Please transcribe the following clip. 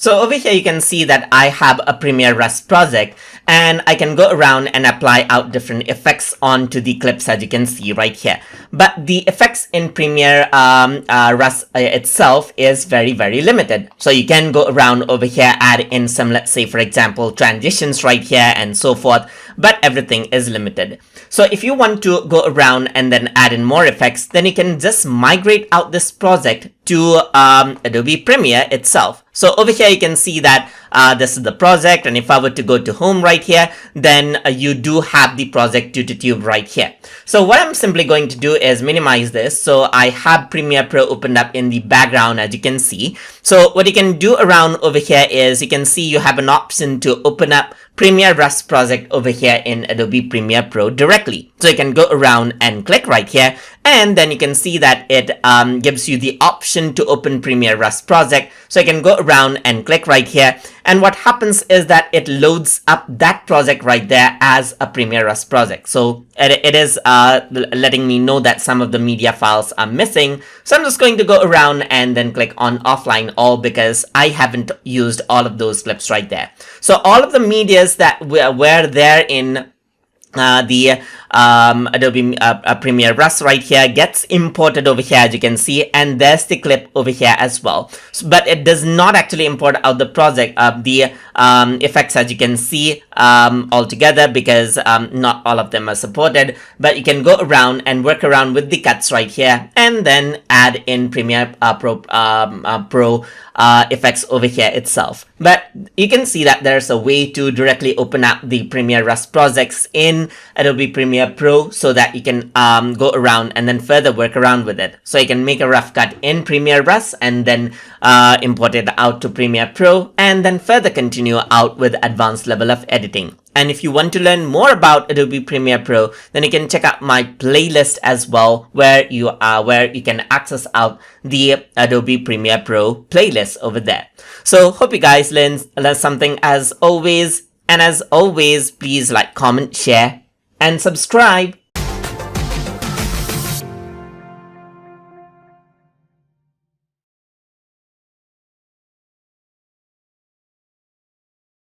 So over here you can see that I have a Premiere Rush project, and I can go around and apply out different effects onto the clips, as you can see right here. But the effects in Premiere Rush itself is very limited. So you can go around over here, add in some, let's say for example, transitions right here and so forth, but everything is limited. So if you want to go around and then add in more effects, then you can just migrate out this project to Adobe Premiere itself. So over here you can see that this is the project, and if I were to go to home right here, then you do have the project TutorTube right here. So what I'm simply going to do is minimize this. So I have Premiere Pro opened up in the background, as you can see. So what you can do around over here is you can see you have an option to open up Premiere Rush project over here in Adobe Premiere Pro directly. So you can go around and click right here, and then you can see that it gives you the option to open Premiere Rush project. So you can go around and click right here, and what happens is that it loads up that project right there as a Premiere Rush project. So it is letting me know that some of the media files are missing. So I'm just going to go around and then click on offline all, because I haven't used all of those clips right there. So all of the medias that were there in the Adobe Premiere Rush right here gets imported over here, as you can see, and there's the clip over here as well. So, but it does not actually import out the project the effects, as you can see, altogether, because not all of them are supported. But you can go around and work around with the cuts right here, and then add in Premiere Pro effects over here itself. But you can see that there's a way to directly open up the Premiere Rush projects in Adobe Premiere Pro, so that you can go around and then further work around with it. So you can make a rough cut in Premiere Rush and then import it out to Premiere Pro, and then further continue out with advanced level of editing. And if you want to learn more about Adobe Premiere Pro, then you can check out my playlist as well, where you can access out the Adobe Premiere Pro playlist over there. So hope you guys learned something as always. And as always, please like, comment, share, and subscribe.